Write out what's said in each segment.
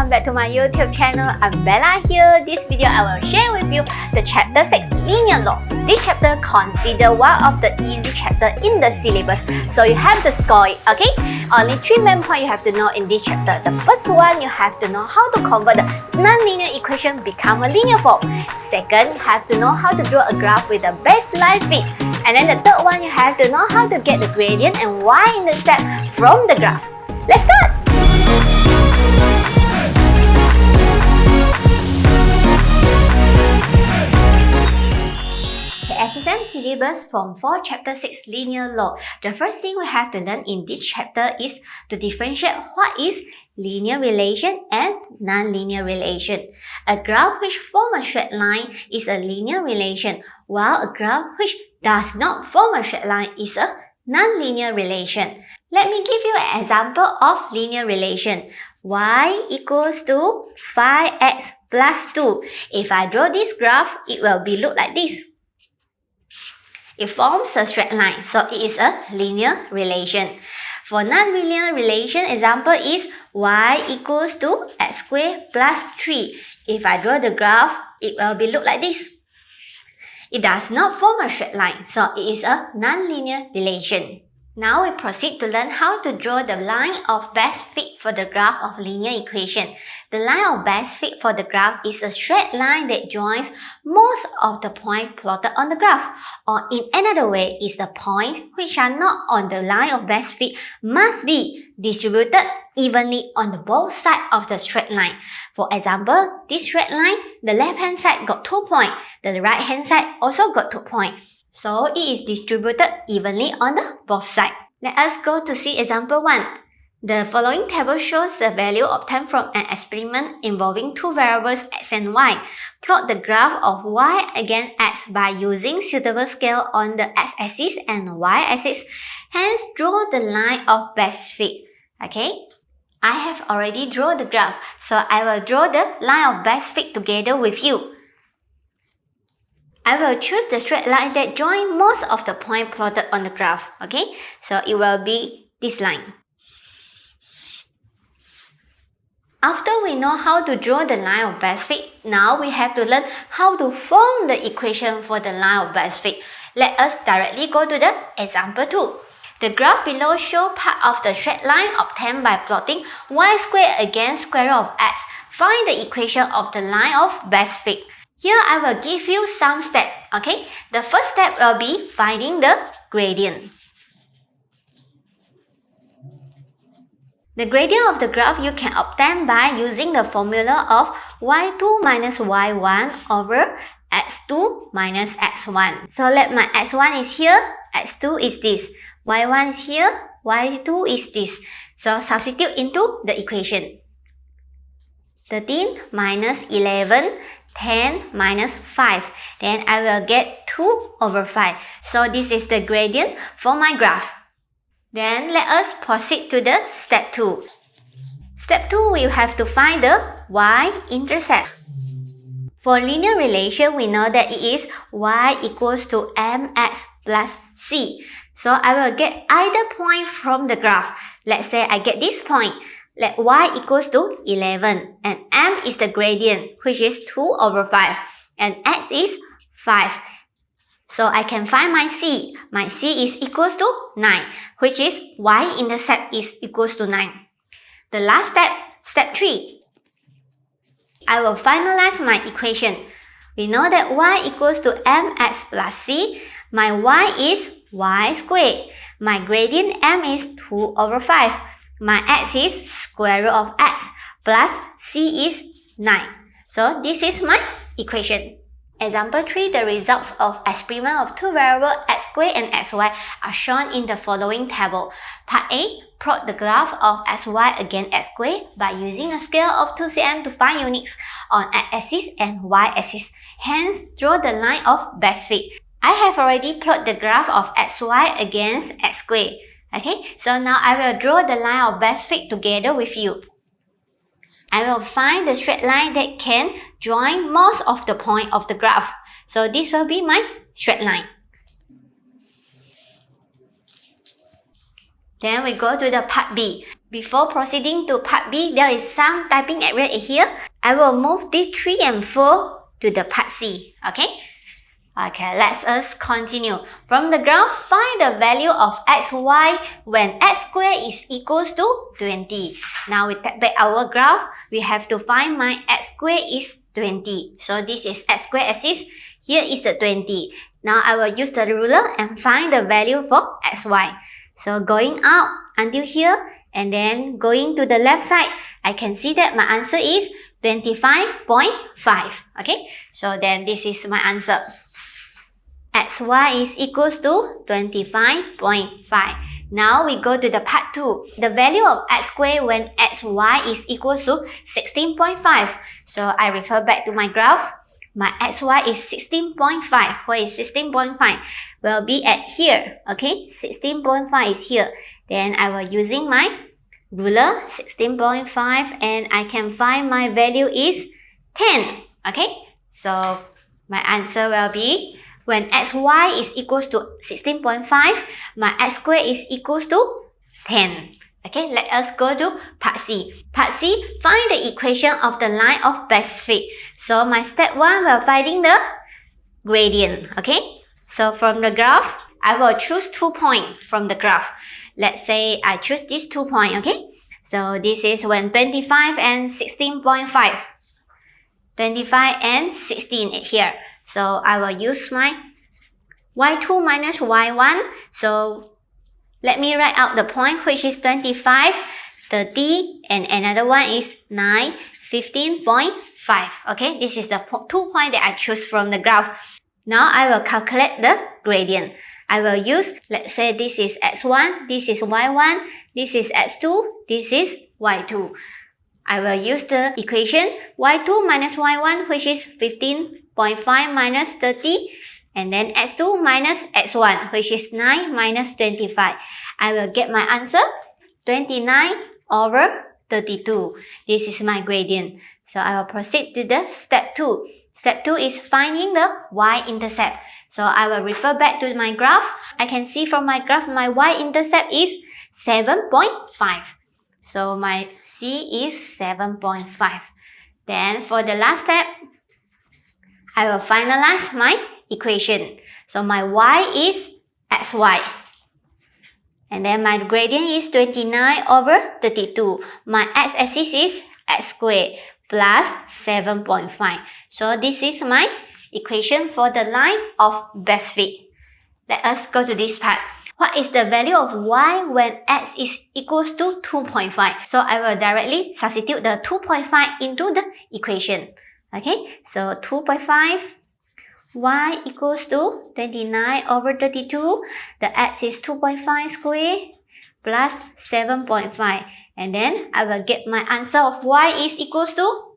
welcome back to my YouTube channel. I'm Bella here. This video I will share with you the chapter 6 linear law. This chapter consider one of the easy chapter in the syllabus, so you have to score it, okay? Only 3 main points you have to know in this chapter. The first one, you have to know how to convert the non-linear equation become a linear form. Second, you have to know how to draw a graph with the baseline fit. And then the third one, you have to know how to get the gradient and y-intercept from the graph. Let's start! KSSM Syllabus Form 4 Chapter 6 Linear Law. The first thing we have to learn in this chapter is to differentiate what is linear relation and non-linear relation. A graph which forms a straight line is a linear relation, while a graph which does not form a straight line is a non-linear relation. Let me give you an example of linear relation. Y equals to 5x plus 2. If I draw this graph, it will look like this. It forms a straight line, so it is a linear relation. For non-linear relation, example is y equals to x squared plus 3. If I draw the graph, it will look like this. It does not form a straight line, so it is a non-linear relation. Now we proceed to learn how to draw the line of best fit for the graph of linear equation. The line of best fit for the graph is a straight line that joins most of the points plotted on the graph. Or in another way, is the points which are not on the line of best fit must be distributed evenly on the both sides of the straight line. For example, this straight line, the left-hand side got 2 points, the right-hand side also got 2 points. So it is distributed evenly on the both sides. Let us go to see example 1. The following table shows the value obtained from an experiment involving two variables x and y. Plot the graph of y against x by using suitable scale on the x-axis and y-axis. Hence, draw the line of best fit. Okay? I have already drawn the graph, so I will draw the line of best fit together with you. I will choose the straight line that joins most of the points plotted on the graph. Okay, so it will be this line. After we know how to draw the line of best fit, now we have to learn how to form the equation for the line of best fit. Let us directly go to the example 2. The graph below shows part of the straight line obtained by plotting y squared against square root of x. Find the equation of the line of best fit. Here I will give you some steps, okay? The first step will be finding the gradient. The gradient of the graph you can obtain by using the formula of y2 minus y1 over x2 minus x1. So let my x1 is here, x2 is this, y1 is here, y2 is this. So substitute into the equation. 13 minus 11, 10 minus 5. Then I will get 2 over 5. So this is the gradient for my graph. Then let us proceed to the step 2. Step 2, we have to find the y-intercept. For linear relation, we know that it is y equals to mx plus c. So I will get either point from the graph. Let's say I get this point. Let y equals to 11 and m is the gradient, which is 2 over 5 and x is 5. So I can find my c. My c is equals to 9, which is y-intercept is equals to 9. The last step, step 3. I will finalize my equation. We know that y equals to mx plus c. My y is y squared. My gradient m is 2 over 5. My x is square root of x plus c is 9. So this is my equation. Example 3, the results of experiment of two variables x squared and xy are shown in the following table. Part A, plot the graph of xy against x squared by using a scale of 2 cm to find units on x-axis and y-axis. Hence, draw the line of best fit. I have already plotted the graph of xy against x squared. Okay, so now I will draw the line of best fit together with you. I will find the straight line that can join most of the points of the graph. So this will be my straight line. Then we go to the part B. Before proceeding to part B, there is some typing error here. I will move these 3 and 4 to the part C. Okay, let us continue. From the graph, find the value of xy when x squared is equals to 20. Now we take back our graph. We have to find my x squared is 20. So this is x squared axis. Here is the 20. Now I will use the ruler and find the value for xy. So going out until here and then going to the left side, I can see that my answer is 25.5. Okay, so then this is my answer. Xy is equals to 25.5. Now we go to the part 2. The value of x squared when xy is equals to 16.5. So I refer back to my graph. My xy is 16.5. Where is 16.5? Will be at here. Okay, 16.5 is here. Then I will using my ruler 16.5 and I can find my value is 10. Okay, so my answer will be when xy is equals to 16.5, my x squared is equals to 10. Okay, let us go to part C. Part C, find the equation of the line of best fit. So my step 1 will finding the gradient. Okay, so from the graph, I will choose 2 points from the graph. Let's say I choose these 2 points. Okay, so this is when 25 and 16.5. 25 and 16 here. So I will use my y2 minus y1. So let me write out the point which is 25, 30 and another one is 9, 15.5. Okay, this is the 2 points that I choose from the graph. Now I will calculate the gradient. I will use, let's say this is x1, this is y1, this is x2, this is y2. I will use the equation y2 minus y1 which is 15.5 minus 30 and then x2 minus x1 which is 9 minus 25. I will get my answer 29 over 32. This is my gradient. So I will proceed to the step 2. Step 2 is finding the y-intercept. So I will refer back to my graph. I can see from my graph my y-intercept is 7.5. So my C is 7.5. Then for the last step, I will finalize my equation. So my y is xy. And then my gradient is 29 over 32. My x-axis is x squared plus 7.5. So this is my equation for the line of best fit. Let us go to this part. What is the value of y when x is equals to 2.5? So I will directly substitute the 2.5 into the equation. Okay, so 2.5, y equals to 29 over 32. The x is 2.5 squared plus 7.5. And then I will get my answer of y is equals to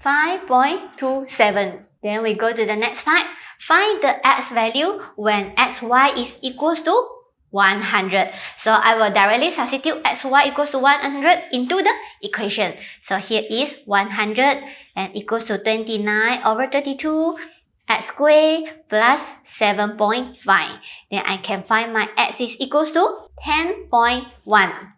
5.27. Then we go to the next part. Find the x value when xy is equals to 100. So I will directly substitute xy equals to 100 into the equation. So here is 100 and equals to 29 over 32 x squared plus 7.5. Then I can find my x is equals to 10.1.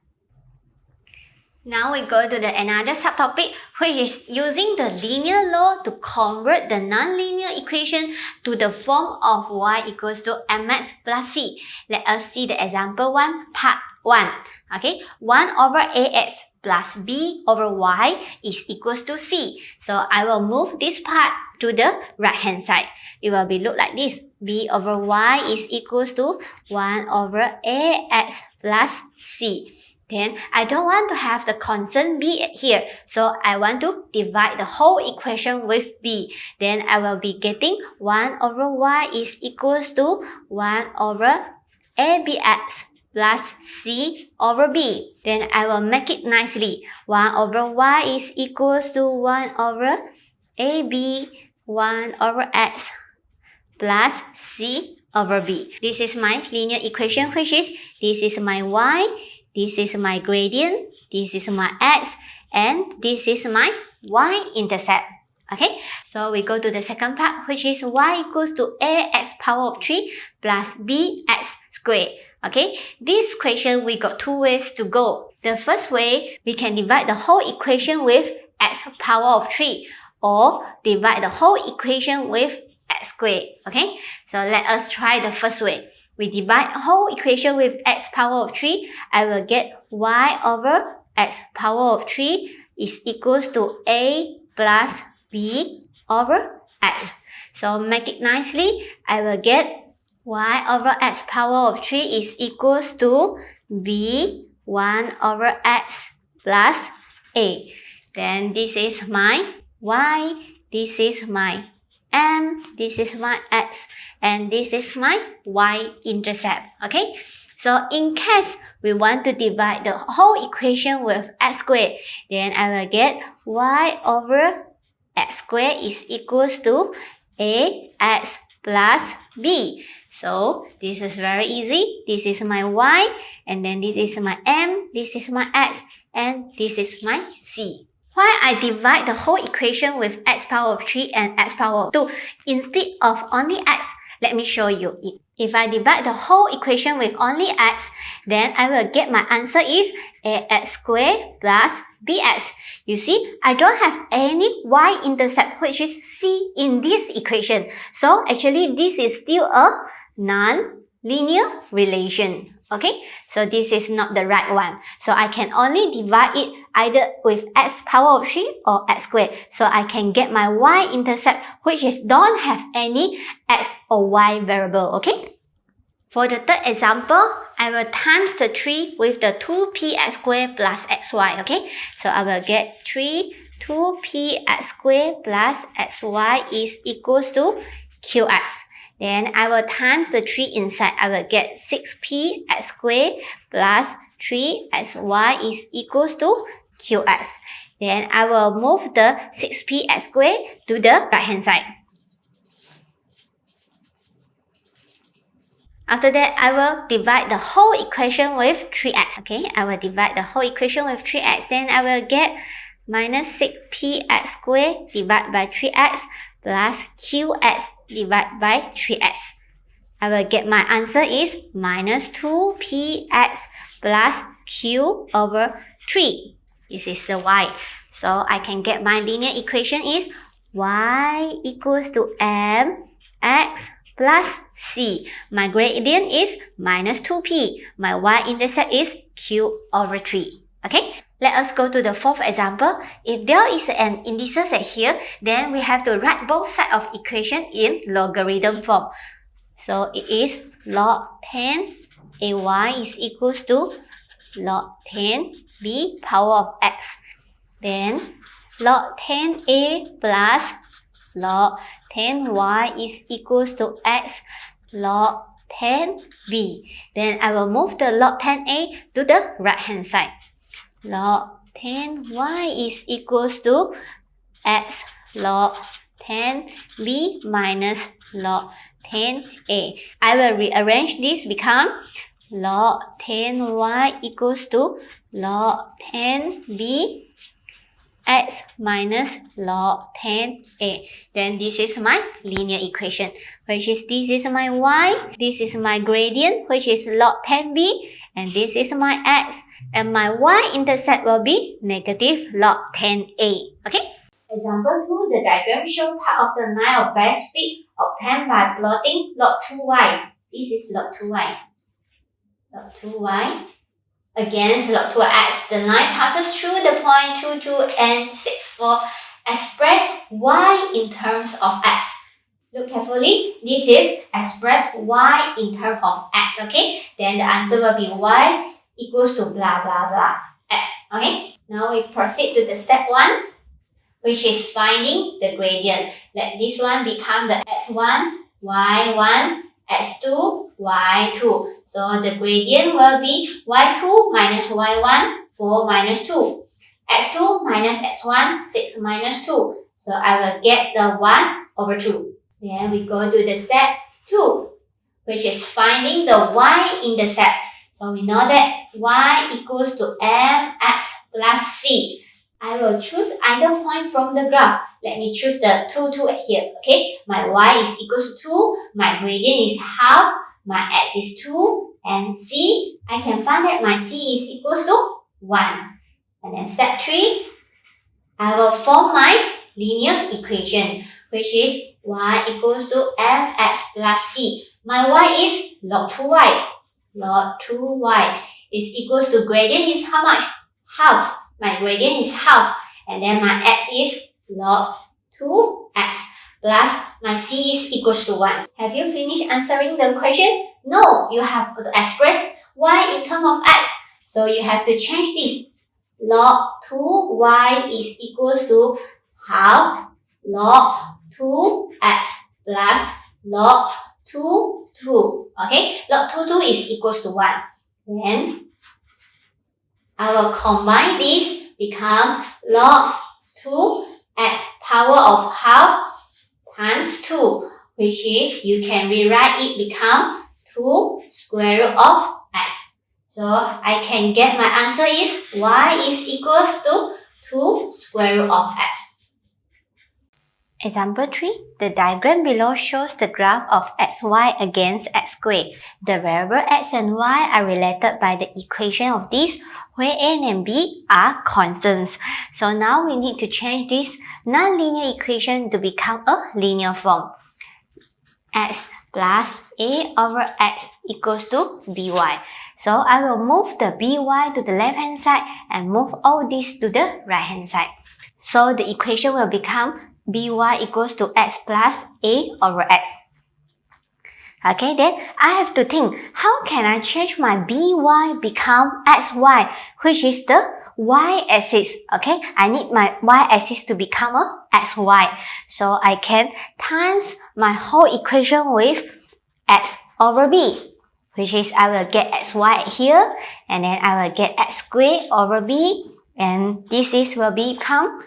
Now we go to another subtopic which is using the linear law to convert the nonlinear equation to the form of y equals to mx plus c. Let us see the example 1, part 1. Okay, 1 over ax plus b over y is equals to c. So I will move this part to the right hand side. It will be look like this. b over y is equals to 1 over ax plus c. Then I don't want to have the constant b here. So I want to divide the whole equation with b. Then I will be getting 1 over y is equals to 1 over abx plus c over b. Then I will make it nicely. 1 over y is equals to 1 over ab 1 over x plus c over b. This is my linear equation which is this is my y, this is my gradient, this is my x, and this is my y-intercept. Okay, so we go to the second part which is y equals to ax power of 3 plus bx squared. Okay, this question we got 2 ways to go. The first way, we can divide the whole equation with x power of 3 or divide the whole equation with x squared. Okay, so let us try the first way. We divide the whole equation with x power of 3. I will get y over x power of 3 is equals to a plus b over x. So make it nicely. I will get y over x power of 3 is equals to b 1 over x plus a. Then this is my y, this is my m, this is my x, and this is my y-intercept. Okay, so in case we want to divide the whole equation with x squared, then I will get y over x squared is equals to ax plus b. So this is very easy. This is my y, and then this is my m, this is my x, and this is my c. Why I divide the whole equation with x power of 3 and x power of 2 instead of only x? Let me show you it. If I divide the whole equation with only x, then I will get my answer is ax squared plus bx. You see, I don't have any y-intercept which is c in this equation. So actually this is still a non-linear relation. Okay, so this is not the right one. So I can only divide it either with x power of 3 or x squared. So I can get my y-intercept which is don't have any x or y variable. Okay. For the third example, I will times the 3 with the 2px squared plus xy. Okay, so I will get 2px squared plus xy is equals to qx. Then I will times the 3 inside. I will get 6px squared plus 3xy is equals to qx. Then I will move the 6px squared to the right hand side. After that, I will divide the whole equation with 3x. Okay, I will divide the whole equation with 3x. Then I will get minus 6px squared divided by 3x plus qx divided by 3x. I will get my answer is minus 2px plus q over 3. This is the y. So I can get my linear equation is y equals to mx plus c. My gradient is minus 2p. My y-intercept is q over 3. Okay, let us go to the fourth example. If there is an indices set here, then we have to write both sides of equation in logarithm form. So it is log 10 ay is equals to log 10 b power of x. Then log 10a plus log 10y is equals to x log 10b. Then I will move the log 10a to the right hand side. Log 10y is equals to x log 10b minus log 10a. I will rearrange this become log 10y equals to log 10b x minus log 10a. Then this is my linear equation, which is this is my y, this is my gradient, which is log 10b, and this is my x, and my y-intercept will be negative log 10a. Okay? Example 2, the diagram shows part of the line of best fit obtained by plotting log 2y. This is log 2y. Log 2y against log 2x. The line passes through the point 2, 2, and 6, 4. Express y in terms of x. Look carefully. This is express y in terms of x. Okay? Then the answer will be y equals to blah blah blah x. Okay? Now we proceed to the step 1, which is finding the gradient. Let this one become the x1, y1, x2, y2. So the gradient will be y2 minus y1, 4 minus 2. x2 minus x1, 6 minus 2. So I will get the 1 over 2. Then we go to the step 2, which is finding the y-intercept. So we know that y equals to mx plus c. I will choose either point from the graph. Let me choose the 2, 2 here. Okay, my y is equals to 2, my gradient is half, my x is 2, and c, I can find that my c is equals to 1. And then step 3, I will form my linear equation, which is y equals to mx plus c. My y is log 2y. Log 2y is equals to gradient is how much? Half. My gradient is half. And then my x is log 2x plus my c is equals to 1. Have you finished answering the question? No, you have to express y in terms of x. So you have to change this. Log 2y is equals to half log 2x plus log 2, 2. Okay, log 2, 2 is equals to 1. Then I will combine this, become log 2x power of half times 2, which is, you can rewrite it become 2 square root of x. So I can get my answer is y is equals to 2 square root of x. Example 3. The diagram below shows the graph of xy against x squared. The variable x and y are related by the equation of this, where a and b are constants. So now we need to change this nonlinear equation to become a linear form. X plus a over x equals to by. So I will move the by to the left hand side and move all this to the right hand side. So the equation will become by equals to x plus a over x. Okay, then I have to think, how can I change my by become xy, which is the y-axis. Okay, I need my y-axis to become a xy. So I can times my whole equation with x over b, which is I will get xy here, and then I will get x squared over b, and this will become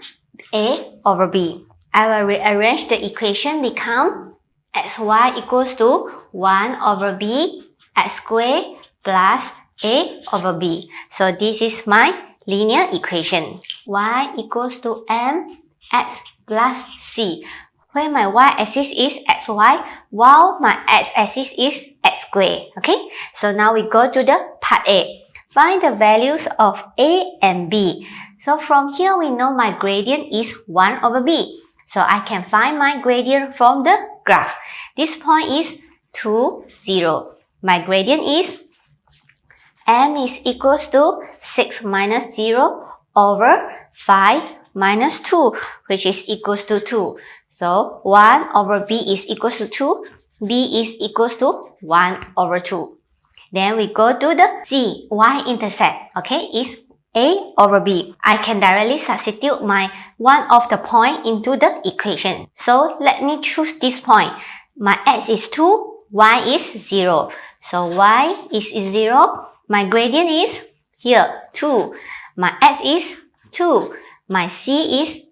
a over b. I will rearrange the equation become xy equals to 1 over b x squared plus a over b. So this is my linear equation. Y equals to mx plus c, where my y-axis is xy, while my x-axis is x squared. Okay, so now we go to the part A. Find the values of a and b. So from here we know my gradient is 1 over b. So I can find my gradient from the graph. This point is 2, 0. My gradient is m is equals to 6 minus 0 over 5 minus 2, which is equals to 2. So 1 over b is equals to 2. b is equals to 1 over 2. Then we go to the c, y-intercept. Okay, is a over b. I can directly substitute my one of the point into the equation. So let me choose this point. My x is 2, y is 0. So y is 0. My gradient is here 2. My x is 2. My c is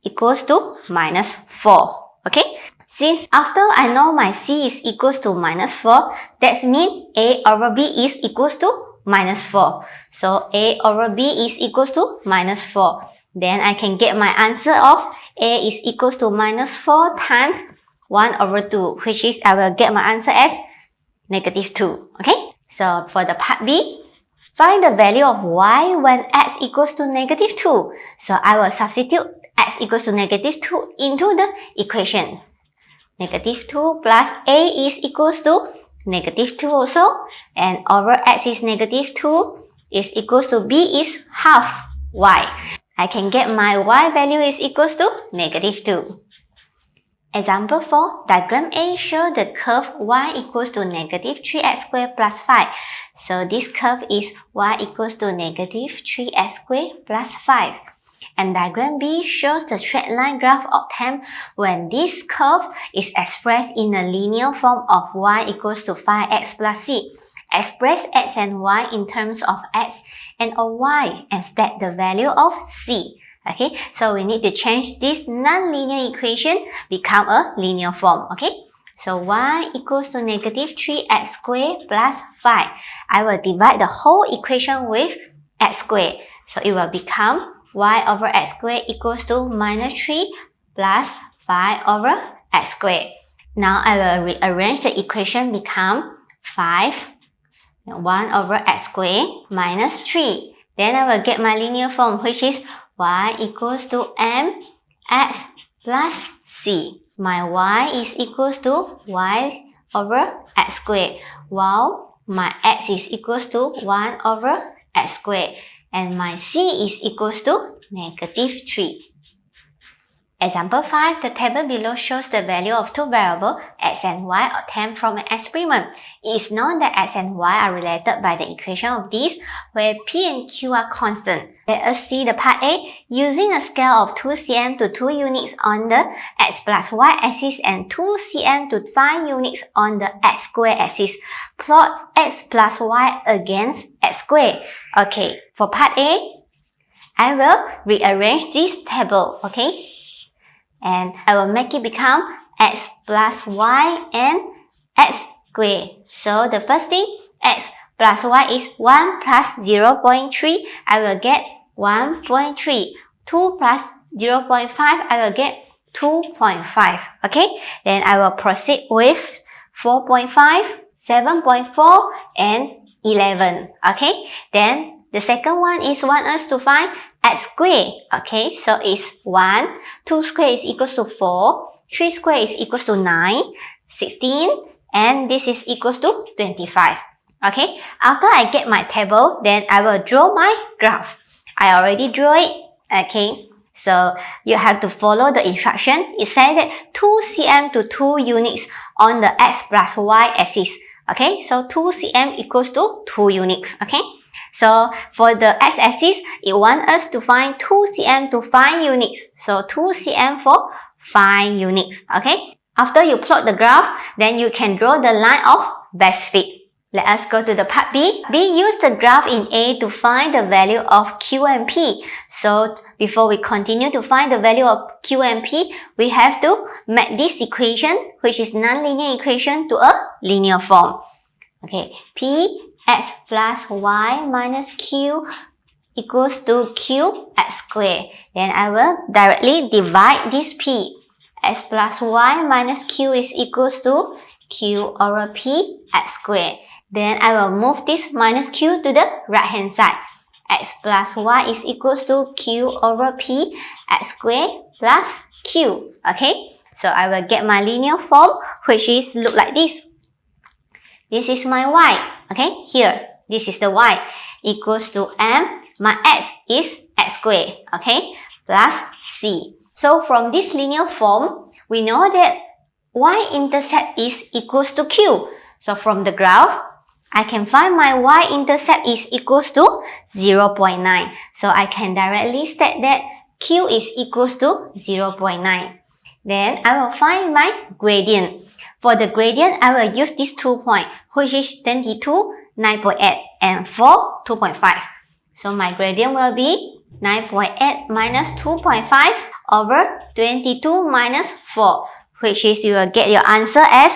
equals to minus 4. Okay? Since after I know my c is equals to minus 4, that means a over b is equals to minus 4. So a over b is equals to minus 4. Then I can get my answer of a is equals to minus 4 times 1 over 2, which is I will get my answer as negative 2. Okay? So for the part B, find the value of y when x equals to negative 2. So I will substitute x equals to negative 2 into the equation. Negative 2 plus a is equals to negative 2 also, and over x is negative 2 is equals to b is half y. I can get my y value is equals to negative 2. Example 4. Diagram A shows the curve y equals to negative 3x squared plus 5. So this curve is y equals to negative 3x squared plus 5. And diagram B shows the straight line graph obtained when this curve is expressed in a linear form of y equals to 5x plus c. Express x and y in terms of x and of y and state the value of c. Okay, so we need to change this non-linear equation become a linear form. Okay, so y equals to negative 3x squared plus 5. I will divide the whole equation with x squared. So it will become y over x squared equals to minus 3 plus 5 over x squared. Now I will rearrange the equation become 5 1 over x squared minus 3. Then I will get my linear form, which is y equals to mx plus c. My y is equals to y over x squared, while my x is equals to 1 over x squared, and my c is equals to negative 3. Example 5, the table below shows the value of two variables x and y obtained from an experiment. It is known that x and y are related by the equation of this, where p and q are constant. Let us see the part A. Using a scale of 2 cm to 2 units on the x plus y axis and 2 cm to 5 units on the x squared axis, plot x plus y against x squared. Okay, for part A, I will rearrange this table, okay? And I will make it become x plus y and x squared. So the first thing, x plus y is 1 plus 0.3. I will get 1.3. 2 plus 0.5. I will get 2.5. Okay. Then I will proceed with 4.5, 7.4, and 11. Okay. Then the second one is want us to find x squared. Okay, so it's 1, 2 squared is equals to 4, 3 squared is equals to 9, 16, and this is equals to 25. Okay, after I get my table, then I will draw my graph. I already drew it. Okay, so you have to follow the instruction. It says that 2 cm to 2 units on the x plus y axis. Okay, so 2 cm equals to 2 units. Okay. So for the x-axis, it wants us to find 2 cm to 5 units. So 2 cm for 5 units. Okay. After you plot the graph, then you can draw the line of best fit. Let us go to the part B. B used the graph in A to find the value of Q and P. So before we continue to find the value of Q and P, we have to make this equation, which is non-linear equation, to a linear form. Okay. P x plus y minus q equals to q x squared. Then I will directly divide this p. X plus y minus q is equals to q over p x squared. Then I will move this minus q to the right hand side. X plus y is equals to q over p x squared plus q. Okay, so I will get my linear form, which is look like this. This is my y, okay, here, this is the y, equals to m, my x is x squared, okay, plus c. So from this linear form, we know that y-intercept is equals to q. So from the graph, I can find my y-intercept is equals to 0.9. So I can directly state that q is equals to 0.9. Then I will find my gradient. For the gradient, I will use these 2 points, which is 22, 9.8, and 4, 2.5. So my gradient will be 9.8 minus 2.5 over 22 minus 4, which is you will get your answer as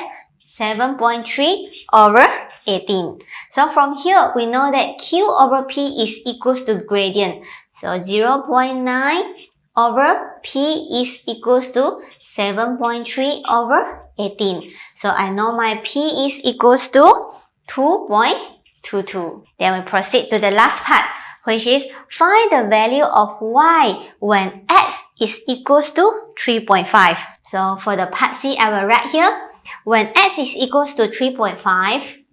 7.3 over 18. So from here, we know that Q over P is equals to gradient. So 0.9 over P is equals to 7.3 over 18. So I know my P is equals to 2.22. Then we proceed to the last part, which is find the value of y when x is equals to 3.5. So for the part C, I will write here, when x is equals to 3.5,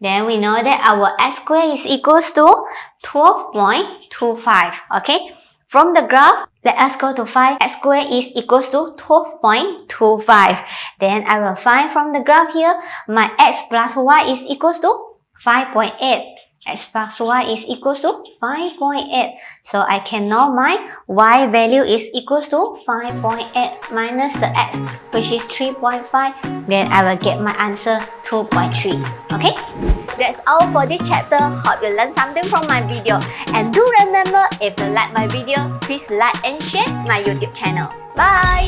then we know that our x squared is equals to 12.25. Okay. From the graph, let us go to find x squared is equals to 12.25. Then I will find from the graph here, my x plus y is equals to 5.8. X plus y is equals to 5.8. So I can know my y value is equals to 5.8 minus the x, which is 3.5. Then I will get my answer 2.3. Okay? That's all for this chapter. Hope you learned something from my video. And do remember, if you like my video, please like and share my YouTube channel. Bye!